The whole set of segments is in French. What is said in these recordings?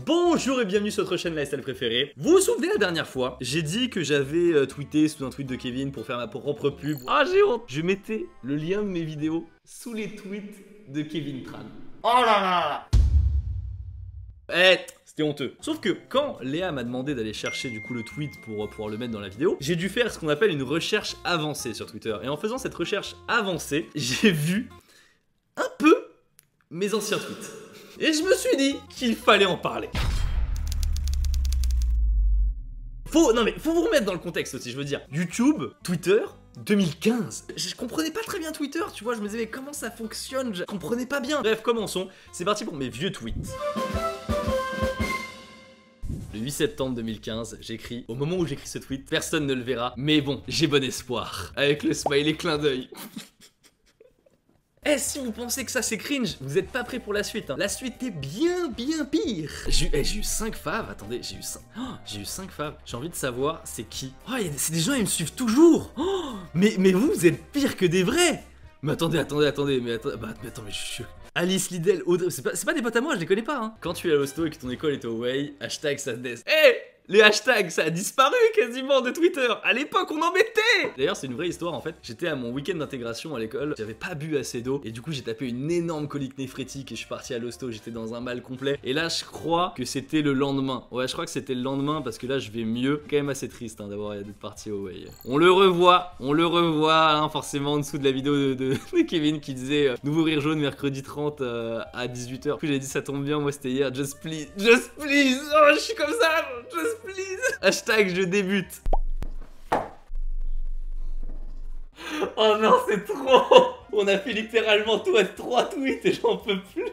Bonjour et bienvenue sur votre chaîne lifestyle préférée. Vous vous souvenez la dernière fois, j'ai dit que j'avais tweeté sous un tweet de Kevin pour faire ma propre pub. Ah j'ai honte. Je mettais le lien de mes vidéos sous les tweets de Kevin Tran. Oh là là là. C'était honteux. Sauf que quand Léa m'a demandé d'aller chercher du coup le tweet pour pouvoir le mettre dans la vidéo, j'ai dû faire ce qu'on appelle une recherche avancée sur Twitter. Et en faisant cette recherche avancée, j'ai vu un peu mes anciens tweets. Et je me suis dit qu'il fallait en parler. Faut vous remettre dans le contexte aussi, je veux dire. YouTube, Twitter, 2015. Je comprenais pas très bien Twitter, tu vois, je me disais mais comment ça fonctionne, je comprenais pas bien. Bref, commençons. C'est parti pour mes vieux tweets. Le 8 septembre 2015, j'écris, au moment où j'écris ce tweet, personne ne le verra, mais bon, j'ai bon espoir. Avec le smiley clin d'œil. Si vous pensez que ça c'est cringe, vous êtes pas prêts pour la suite, hein. La suite est bien pire. J'ai eu 5 faves, attendez, j'ai eu 5 faves. J'ai envie de savoir c'est qui. Oh, c'est des gens, ils me suivent toujours. Oh, mais vous êtes pire que des vrais. Mais attendez, mais je suis... Alice Liddell, Audrey, c'est pas des potes à moi, je les connais pas, hein. Quand tu es à l'hosto et que ton école est au Way, hashtag sadness. Les hashtags, ça a disparu quasiment de Twitter. À l'époque, on en mettait. D'ailleurs, c'est une vraie histoire en fait. J'étais à mon week-end d'intégration à l'école. J'avais pas bu assez d'eau. Et du coup, j'ai tapé une énorme colique néphrétique. Et je suis parti à l'hosto. J'étais dans un mal complet. Et là, je crois que c'était le lendemain. Ouais, je crois que c'était le lendemain. Parce que là, je vais mieux. Quand même assez triste hein, d'être parti au Way. On le revoit, hein, forcément en dessous de la vidéo de Kevin qui disait nouveau rire jaune mercredi 30 à 18h. Du coup, j'avais dit ça tombe bien. Moi, c'était hier. Just please. Oh, je suis comme ça. Just please. Hashtag je débute. Oh non, c'est trop. On a fait littéralement 3 tweets et j'en peux plus.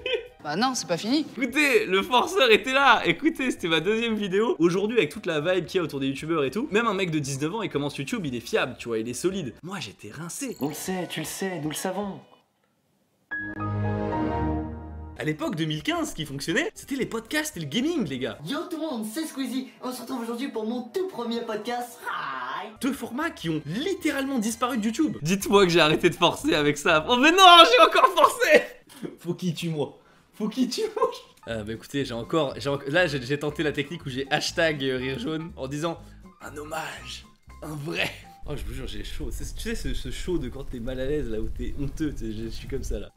Bah non, c'est pas fini. Écoutez, le forceur était là. Écoutez, c'était ma deuxième vidéo. Aujourd'hui, avec toute la vibe qu'il y a autour des youtubeurs et tout, même un mec de 19 ans, il commence YouTube, il est fiable, tu vois, il est solide. Moi, j'étais rincé. On le sait, tu le sais, nous le savons. À l'époque 2015, ce qui fonctionnait, c'était les podcasts et le gaming, les gars. Yo tout le monde, c'est Squeezie. On se retrouve aujourd'hui pour mon tout premier podcast. Hi. 2 formats qui ont littéralement disparu de YouTube. Dites-moi que j'ai arrêté de forcer avec ça. Oh mais non, j'ai encore forcé. Faut qu'il tue moi. Bah écoutez, j'ai tenté la technique où j'ai hashtag rire jaune en disant un hommage, un vrai. Oh je vous jure, j'ai chaud. Tu sais ce chaud de quand t'es mal à l'aise là où t'es honteux, je suis comme ça là.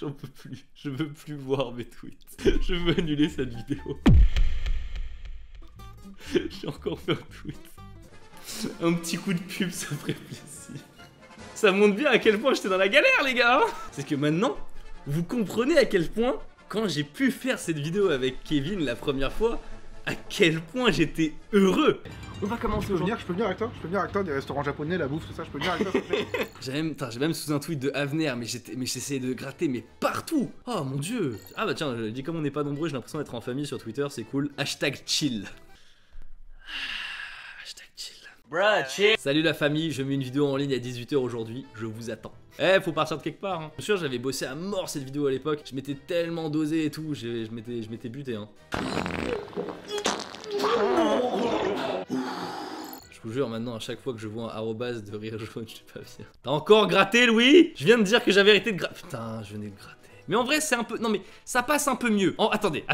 J'en peux plus, je veux plus voir mes tweets. Je veux annuler cette vidéo. J'ai encore fait un tweet. Un petit coup de pub, ça ferait plaisir. Ça montre bien à quel point j'étais dans la galère, les gars. C'est que maintenant, vous comprenez à quel point, quand j'ai pu faire cette vidéo avec Kevin la première fois, à quel point j'étais heureux. On va commencer aujourd'hui. Je peux venir avec toi, des restaurants japonais, la bouffe, tout ça, je peux venir avec toi, s'il te plaît. J'ai même sous un tweet de Avner, mais j'essayais de gratter, mais partout. Oh mon dieu. Ah bah tiens, je dis comme on n'est pas nombreux, j'ai l'impression d'être en famille sur Twitter, c'est cool. Hashtag chill. Hashtag chill. Bruh, chill. Salut la famille, je mets une vidéo en ligne à 18h aujourd'hui, je vous attends. Faut partir de quelque part, hein. Bien sûr, j'avais bossé à mort cette vidéo à l'époque, je m'étais tellement dosé et tout, je m'étais buté, hein. Je vous jure, maintenant, à chaque fois que je vois un arrobase de rire jaune, je suis pas fier. T'as encore gratté, Louis? Je viens de dire que j'avais arrêté de gratter. Putain, je venais de gratter. Mais en vrai, c'est un peu... Non mais, ça passe un peu mieux. Oh, attendez.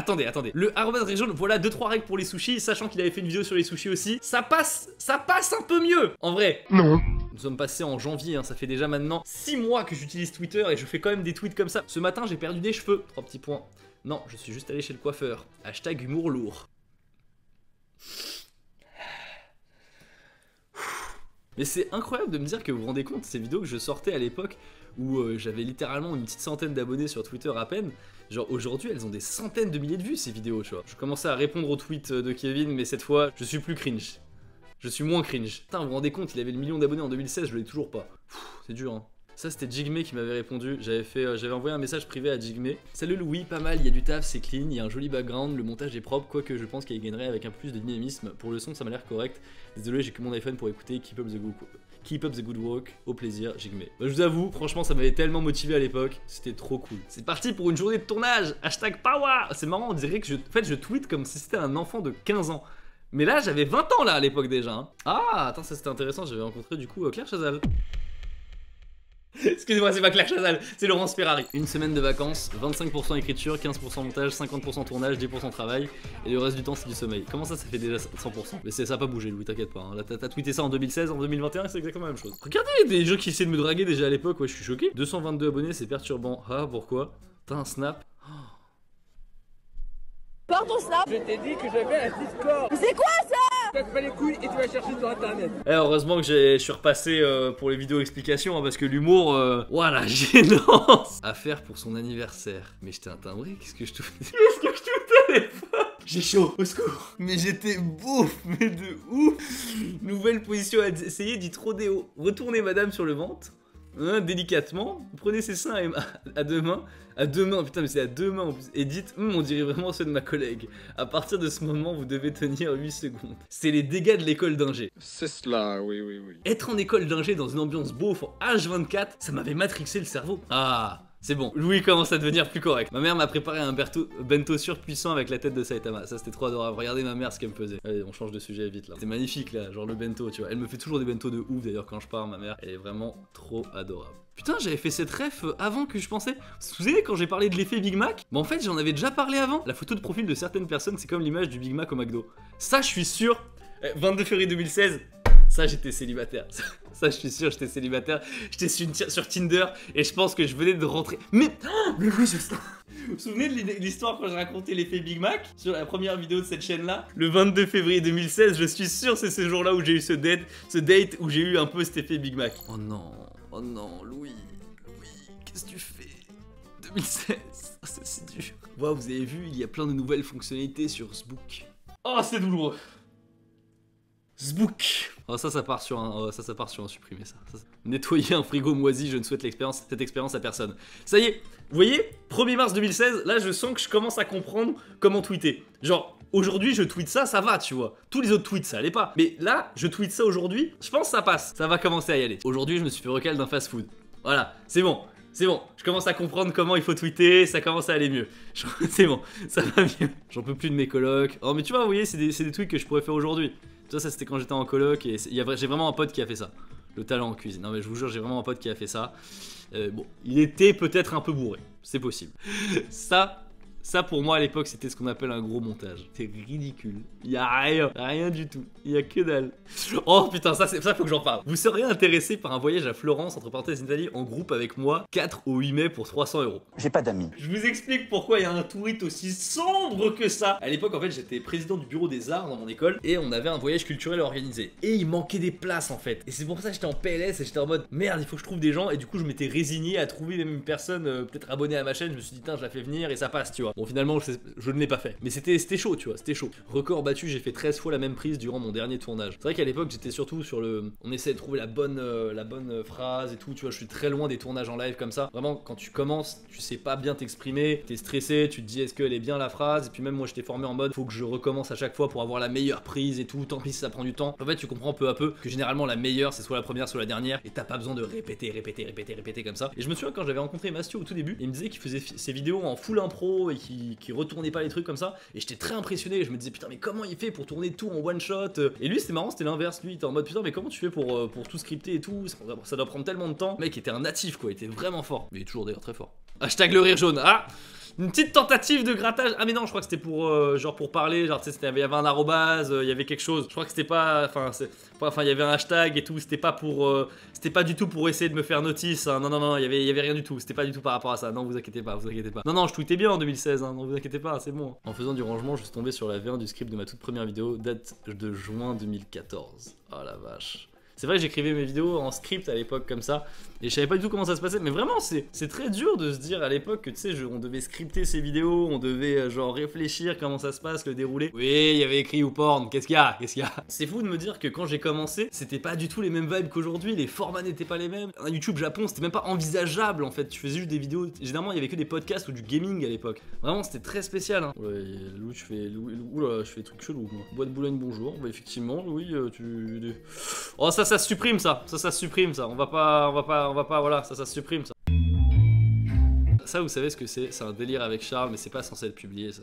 Le arrobase rire jaune, voilà 2-3 règles pour les sushis, sachant qu'il avait fait une vidéo sur les sushis aussi. Ça passe un peu mieux, en vrai. Non. Nous sommes passés en janvier, hein, ça fait déjà maintenant 6 mois que j'utilise Twitter et je fais quand même des tweets comme ça. Ce matin, j'ai perdu des cheveux. 3 petits points. Non, je suis juste allé chez le coiffeur. Hashtag humour lourd. Mais c'est incroyable de me dire que vous vous rendez compte, ces vidéos que je sortais à l'époque où j'avais littéralement une petite centaine d'abonnés sur Twitter à peine. Genre aujourd'hui elles ont des centaines de milliers de vues ces vidéos, tu vois. Je commençais à répondre aux tweets de Kevin, mais cette fois je suis plus cringe. Je suis moins cringe. Putain, vous vous rendez compte, il avait le million d'abonnés en 2016, je l'ai toujours pas. C'est dur hein. Ça c'était Jigme qui m'avait répondu, j'avais envoyé un message privé à Jigme. Salut Louis, pas mal, il y a du taf, c'est clean, il y a un joli background, le montage est propre, quoique je pense qu'il gagnerait avec un peu plus de dynamisme. Pour le son ça m'a l'air correct. Désolé, j'ai que mon iPhone pour écouter, keep up the good work, au plaisir, Jigme. Bah, je vous avoue, franchement ça m'avait tellement motivé à l'époque, c'était trop cool. C'est parti pour une journée de tournage, hashtag power. C'est marrant, on dirait que je tweet comme si c'était un enfant de 15 ans. Mais là j'avais 20 ans là à l'époque déjà hein. Ah, attends, ça c'était intéressant, j'avais rencontré du coup Claire Chazal. Excusez-moi, c'est pas Claire Chazal, c'est Laurence Ferrari. Une semaine de vacances, 25% écriture, 15% montage, 50% tournage, 10% travail, et le reste du temps c'est du sommeil. Comment ça fait déjà 100%? Mais ça a pas bougé, Louis, t'inquiète pas. Hein. Là, t'as tweeté ça en 2016, en 2021, c'est exactement la même chose. Regardez, des gens qui essaient de me draguer déjà à l'époque, ouais, je suis choqué. 222 abonnés, c'est perturbant. Ah, pourquoi? T'as un snap? Par ton snap. Je t'ai dit que j'avais un Discord. Mais c'est quoi ça? Casse pas les couilles et tu vas chercher sur internet. Eh, heureusement que je suis repassé pour les vidéos explications, hein, parce que l'humour, voilà, gênance. À faire pour son anniversaire. Mais j'étais un timbré, qu'est-ce que je te à l'époque? J'ai chaud, au secours. Mais j'étais bouffe, mais de ouf. Nouvelle position à essayer d'y trop déo. Retournez madame sur le ventre. Hein, délicatement, prenez ses seins à deux mains, putain mais c'est à deux mains en plus, et dites, on dirait vraiment ceux de ma collègue. À partir de ce moment, vous devez tenir 8 secondes. C'est les dégâts de l'école d'ingé. C'est cela, oui. Être en école d'ingé dans une ambiance beauf en H24, ça m'avait matrixé le cerveau. Ah, c'est bon, Louis commence à devenir plus correct. Ma mère m'a préparé un bento surpuissant avec la tête de Saitama. Ça c'était trop adorable. Regardez ma mère ce qu'elle me faisait. Allez, on change de sujet vite là. C'est magnifique là, genre le bento, tu vois. Elle me fait toujours des bentos de ouf d'ailleurs quand je pars, ma mère. Elle est vraiment trop adorable. Putain, j'avais fait cette ref avant que je pensais. Vous vous souvenez quand j'ai parlé de l'effet Big Mac? Bah en fait, j'en avais déjà parlé avant. La photo de profil de certaines personnes, c'est comme l'image du Big Mac au McDo. Ça, je suis sûr. 22 février 2016. Ça, j'étais célibataire. Ça, je suis sûr, j'étais célibataire. J'étais sur Tinder et je pense que je venais de rentrer. Mais oui, je sais. Vous vous souvenez de l'histoire quand je racontais l'effet Big Mac sur la première vidéo de cette chaîne-là? Le 22 février 2016, je suis sûr, c'est ce jour-là où j'ai eu ce date où j'ai eu un peu cet effet Big Mac. Oh non, Louis, qu'est-ce que tu fais? 2016, oh, c'est si dur. Wow, vous avez vu, il y a plein de nouvelles fonctionnalités sur Zbook. Oh, c'est douloureux. Zbook. Oh ça part sur un supprimer ça. Nettoyer un frigo moisi, je ne souhaite cette expérience à personne. Ça y est, vous voyez, 1er mars 2016, là je sens que je commence à comprendre comment tweeter. Genre, aujourd'hui je tweete ça, ça va, tu vois. Tous les autres tweets, ça allait pas. Mais là, je tweete ça aujourd'hui, je pense que ça passe. Ça va commencer à y aller. Aujourd'hui, je me suis fait recal d'un fast-food. Voilà, c'est bon. Je commence à comprendre comment il faut tweeter, ça commence à aller mieux. C'est bon, ça va mieux. J'en peux plus de mes colocs. Oh mais tu vois, vous voyez, c'est des trucs que je pourrais faire aujourd'hui. Ça c'était quand j'étais en coloc et j'ai vraiment un pote qui a fait ça. Le talent en cuisine. Non mais je vous jure, j'ai vraiment un pote qui a fait ça. Bon, il était peut-être un peu bourré, c'est possible. Ça pour moi à l'époque c'était ce qu'on appelle un gros montage. C'est ridicule. Il y a rien du tout. Il y a que dalle. Oh putain, ça faut que j'en parle. Vous seriez intéressé par un voyage à Florence, entre parenthèses Italie, en groupe avec moi, 4 au 8 mai pour 300 €. J'ai pas d'amis. Je vous explique pourquoi il y a un tweet aussi sombre que ça. À l'époque en fait j'étais président du bureau des arts dans mon école et on avait un voyage culturel organisé. Et il manquait des places en fait. Et c'est pour ça que j'étais en PLS et j'étais en mode merde, il faut que je trouve des gens. Et du coup je m'étais résigné à trouver même une personne peut-être abonnée à ma chaîne. Je me suis dit tiens, je la fais venir et ça passe, tu vois. Bon finalement je ne l'ai pas fait. Mais c'était chaud, tu vois, c'était chaud. Record battu, j'ai fait 13 fois la même prise durant mon dernier tournage. C'est vrai qu'à l'époque j'étais surtout sur on essayait de trouver la bonne phrase et tout, tu vois, je suis très loin des tournages en live comme ça. Vraiment quand tu commences, tu sais pas bien t'exprimer, t'es stressé, tu te dis est-ce qu'elle est bien la phrase, et puis même moi j'étais formé en mode faut que je recommence à chaque fois pour avoir la meilleure prise et tout, tant pis si ça prend du temps. En fait tu comprends peu à peu que généralement la meilleure c'est soit la première soit la dernière et t'as pas besoin de répéter comme ça. Et je me souviens quand j'avais rencontré Mastio au tout début, il me disait qu'il faisait ses vidéos en full impro et qu'il retournait pas les trucs comme ça, et j'étais très impressionné. Je me disais putain mais comment il fait pour tourner tout en one shot? Et lui c'était marrant, c'était l'inverse. Lui il était en mode putain mais comment tu fais pour tout scripter et tout, ça doit prendre tellement de temps. Le mec était un natif quoi, il était vraiment fort, mais il est toujours d'ailleurs très fort. Hashtag le rire jaune. Ah, une petite tentative de grattage. Ah mais non, je crois que c'était pour genre pour parler, genre tu sais il y avait un arrobase, il y avait quelque chose. Je crois que c'était pas, enfin il y avait un hashtag et tout, c'était pas du tout pour essayer de me faire notice, hein. Non, il y avait rien du tout, c'était pas du tout par rapport à ça. Non, vous inquiétez pas. Non, je tweetais bien en 2016, hein. Non, vous inquiétez pas, c'est bon. En faisant du rangement, je suis tombé sur la V1 du script de ma toute première vidéo, date de juin 2014. Oh la vache. C'est vrai que j'écrivais mes vidéos en script à l'époque comme ça, et je savais pas du tout comment ça se passait, mais vraiment c'est très dur de se dire à l'époque que tu sais, on devait scripter ces vidéos, on devait genre réfléchir comment ça se passe, le déroulé. Oui, il y avait écrit YouPorn, qu'est-ce qu'il y a? C'est fou de me dire que quand j'ai commencé, c'était pas du tout les mêmes vibes qu'aujourd'hui, les formats n'étaient pas les mêmes. Un YouTube Japon, c'était même pas envisageable en fait, tu faisais juste des vidéos, généralement il y avait que des podcasts ou du gaming à l'époque. Vraiment c'était très spécial, hein. Ouais, Louis, je fais des trucs chelous moi. Bois de Boulogne, bonjour. Bah effectivement, Louis, Oh ça se supprime ça, on va pas, voilà, ça se supprime ça. Ça vous savez ce que c'est un délire avec Charles, mais c'est pas censé être publié ça.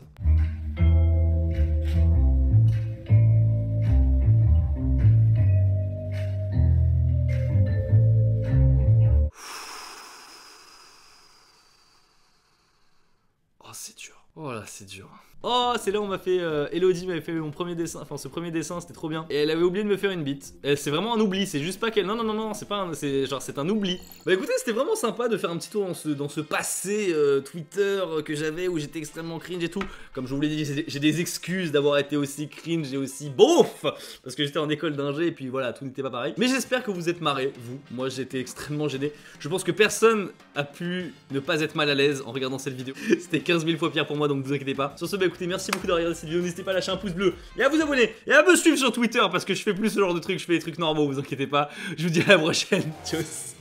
c'est dur. Oh là, c'est dur. Oh, c'est là où on m'a fait. Elodie m'avait fait mon premier dessin. Enfin, ce premier dessin, c'était trop bien. Et elle avait oublié de me faire une bite. C'est vraiment un oubli. C'est juste pas qu'elle. Non, non, non, non, c'est pas un. C'est genre, c'est un oubli. Bah écoutez, c'était vraiment sympa de faire un petit tour dans ce passé Twitter que j'avais où j'étais extrêmement cringe et tout. Comme je vous l'ai dit, j'ai des excuses d'avoir été aussi cringe et aussi beauf. Parce que j'étais en école d'ingé et puis voilà, tout n'était pas pareil. Mais j'espère que vous êtes marrés, vous. Moi, j'étais extrêmement gêné. Je pense que personne a pu ne pas être mal à l'aise en regardant cette vidéo. C'était 15 000 fois pire pour moi, donc ne vous inquiétez pas. Sur ce, bah écoutez, merci beaucoup d'avoir regardé cette vidéo. N'hésitez pas à lâcher un pouce bleu et à vous abonner et à me suivre sur Twitter parce que je fais plus ce genre de trucs, je fais des trucs normaux, vous inquiétez pas. Je vous dis à la prochaine. Tchuss.